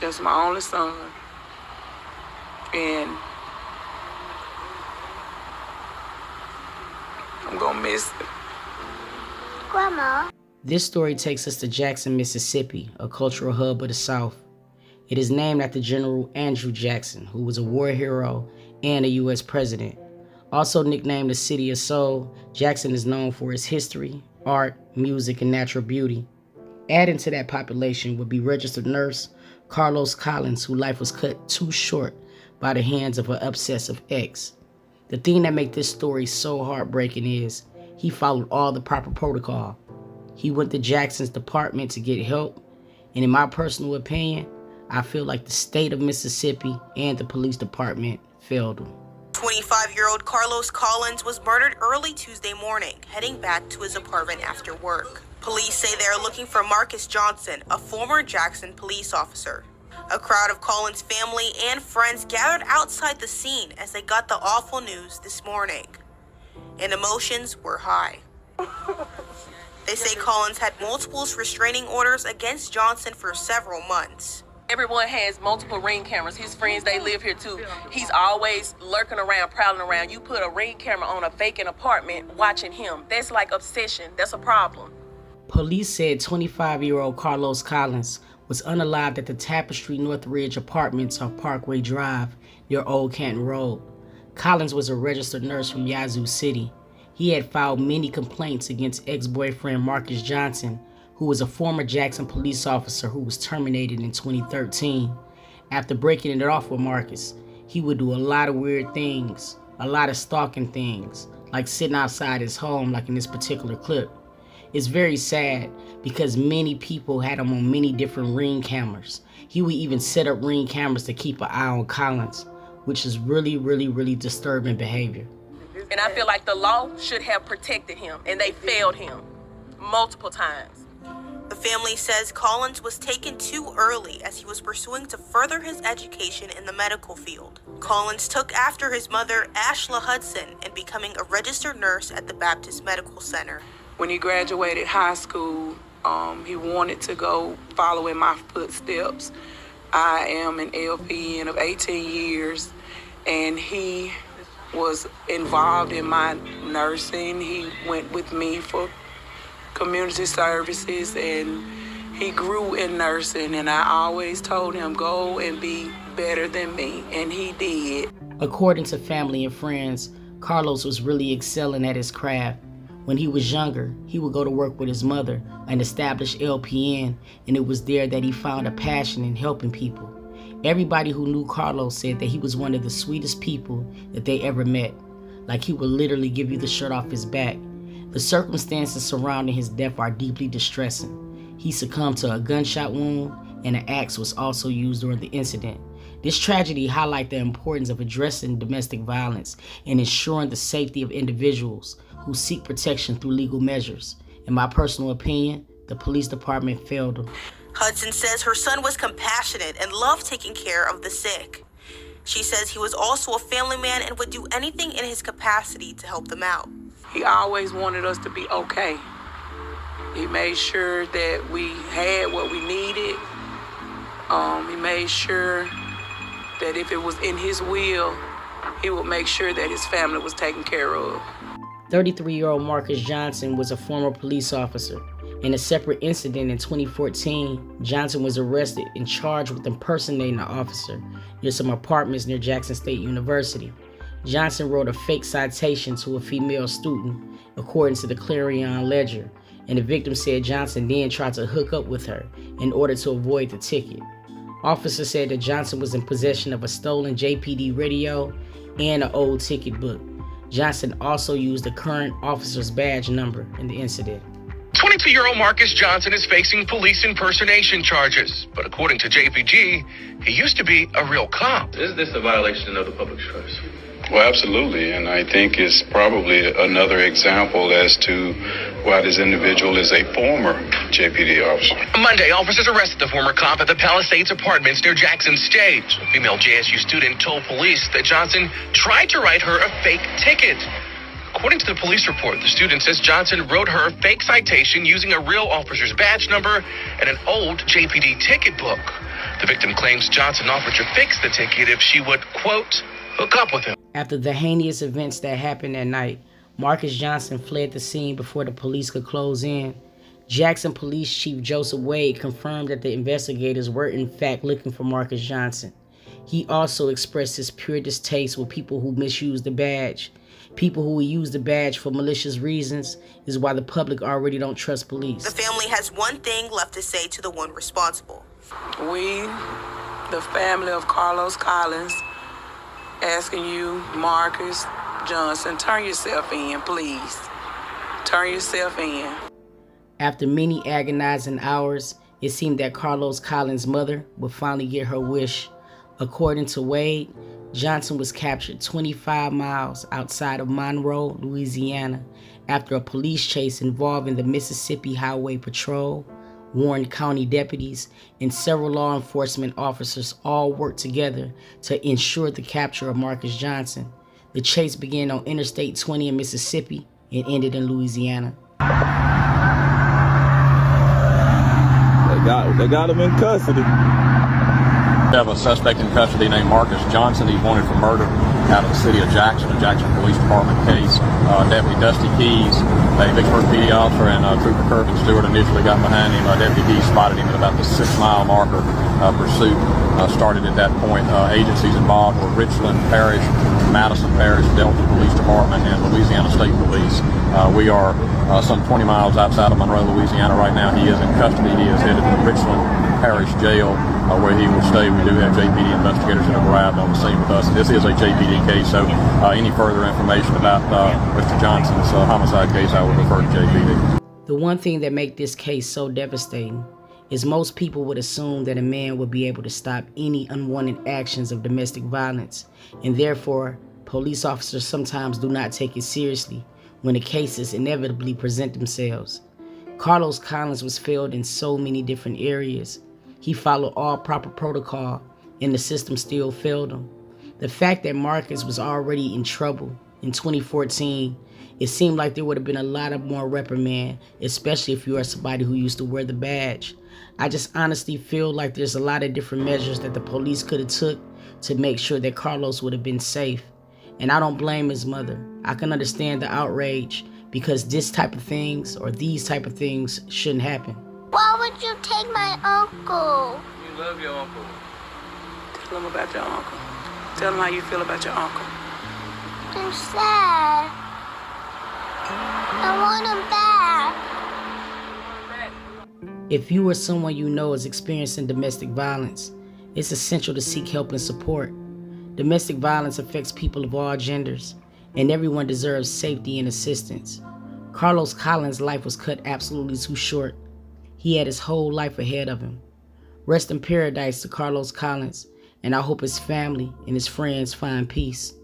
That's my only son. And I'm gonna miss it. Grandma. This story takes us to Jackson, Mississippi, a cultural hub of the South. It is named after General Andrew Jackson, who was a war hero and a U.S. president. Also nicknamed the City of Soul, Jackson is known for its history, art, music, and natural beauty. Adding to that population would be registered nurse Carlos Collins, whose life was cut too short by the hands of an obsessive ex. The thing that makes this story so heartbreaking is he followed all the proper protocol. He went to Jackson's department to get help, and in my personal opinion, I feel like the state of Mississippi and the police department failed him. 25-year-old Carlos Collins was murdered early Tuesday morning, heading back to his apartment after work. Police say they are looking for Marcus Johnson, a former Jackson police officer. A crowd of Collins' family and friends gathered outside the scene as they got the awful news this morning. And emotions were high. They say Collins had multiple restraining orders against Johnson for several months. Everyone has multiple Ring cameras. His friends, they live here too. He's always lurking around, prowling around. You put a Ring camera on a vacant apartment watching him. That's like obsession. That's a problem. Police said 25-year-old Carlos Collins was unalived at the Tapestry Northridge Apartments on Parkway Drive near Old Canton Road. Collins was a registered nurse from Yazoo City. He had filed many complaints against ex-boyfriend Marcus Johnson, who was a former Jackson police officer who was terminated in 2013. After breaking it off with Marcus, he would do a lot of weird things, a lot of stalking things, like sitting outside his home like in this particular clip. It's very sad because many people had him on many different Ring cameras. He would even set up Ring cameras to keep an eye on Collins, which is really disturbing behavior. And I feel like the law should have protected him, and they failed him multiple times. The family says Collins was taken too early as he was pursuing to further his education in the medical field. Collins took after his mother, Ashla Hudson, in becoming a registered nurse at the Baptist Medical Center. When he graduated high school, he wanted to go follow in my footsteps. I am an LPN of 18 years, and he was involved in my nursing. He went with me for community services, and he grew in nursing, and I always told him, go and be better than me, and he did. According to family and friends, Carlos was really excelling at his craft. When he was younger, he would go to work with his mother, an established LPN, and it was there that he found a passion in helping people. Everybody who knew Carlos said that he was one of the sweetest people that they ever met. Like he would literally give you the shirt off his back. The circumstances surrounding his death are deeply distressing. He succumbed to a gunshot wound, and an axe was also used during the incident. This tragedy highlights the importance of addressing domestic violence and ensuring the safety of individuals who seek protection through legal measures. In my personal opinion, the police department failed them. Hudson says her son was compassionate and loved taking care of the sick. She says he was also a family man and would do anything in his capacity to help them out. He always wanted us to be okay. He made sure that we had what we needed. He made sure that if it was in his will, he would make sure that his family was taken care of. 33-year-old Marcus Johnson was a former police officer. In a separate incident in 2014, Johnson was arrested and charged with impersonating an officer near some apartments near Jackson State University. Johnson wrote a fake citation to a female student, according to the Clarion Ledger, and the victim said Johnson then tried to hook up with her in order to avoid the ticket. Officers said that Johnson was in possession of a stolen JPD radio and an old ticket book. Johnson also used the current officer's badge number in the incident. 22-year-old Marcus Johnson is facing police impersonation charges, but according to JPG, he used to be a real cop. Is this a violation of the public trust? Well, absolutely, and I think it's probably another example as to why this individual is a former JPD officer. Monday, officers arrested the former cop at the Palisades Apartments near Jackson State. A female JSU student told police that Johnson tried to write her a fake ticket. according to the police report, the student says Johnson wrote her a fake citation using a real officer's badge number and an old JPD ticket book. The victim claims Johnson offered to fix the ticket if she would, quote, hook up with him. After the heinous events that happened that night, Marcus Johnson fled the scene before the police could close in. Jackson Police Chief Joseph Wade confirmed that the investigators were in fact looking for Marcus Johnson. He also expressed his pure distaste with people who misuse the badge. People who will use the badge for malicious reasons is why the public already don't trust police. The family has one thing left to say to the one responsible. We, the family of Carlos Collins, asking you, Marcus Johnson, turn yourself in, please. Turn yourself in. After many agonizing hours, it seemed that Carlos Collins' mother would finally get her wish. According to Wade, Johnson was captured 25 miles outside of Monroe, Louisiana, after a police chase involving the Mississippi Highway Patrol, Warren County deputies, and several law enforcement officers all worked together to ensure the capture of Marcus Johnson. The chase began on Interstate 20 in Mississippi and ended in Louisiana. They got him in custody. We have a suspect in custody named Marcus Johnson. He's wanted for murder out of the city of Jackson, a Jackson Police Department case. Deputy Dusty Keys, a Vicksburg PD officer, and Trooper Kirby Stewart initially got behind him. Deputy Keys spotted him at about the 6-mile marker. Pursuit started at that point. Agencies involved were Richland Parish, Madison Parish, Delta Police Department, and Louisiana State Police. We are some 20 miles outside of Monroe, Louisiana right now. He is in custody. He is headed to the Richland Parish Jail where he will stay. We do have JPD investigators that have arrived on the scene with us. This is a JPD case, so any further information about Mr. Johnson's homicide case, I will refer to JPD. The one thing that makes this case so devastating is most people would assume that a man would be able to stop any unwanted actions of domestic violence, and therefore police officers sometimes do not take it seriously when the cases inevitably present themselves. Carlos Collins was failed in so many different areas. He followed all proper protocol, and the system still failed him. The fact that Marcus was already in trouble in 2014, it seemed like there would have been a lot of more reprimand, especially if you are somebody who used to wear the badge. I just honestly feel like there's a lot of different measures that the police could have took to make sure that Carlos would have been safe. And I don't blame his mother. I can understand the outrage because these type of things shouldn't happen. Why would you take my uncle? You love your uncle. Tell him about your uncle. Tell him how you feel about your uncle. I'm sad. I want him back. If you or someone you know is experiencing domestic violence, it's essential to seek help and support. Domestic violence affects people of all genders, and everyone deserves safety and assistance. Carlos Collins' life was cut absolutely too short. He had his whole life ahead of him. Rest in paradise to Carlos Collins, and I hope his family and his friends find peace.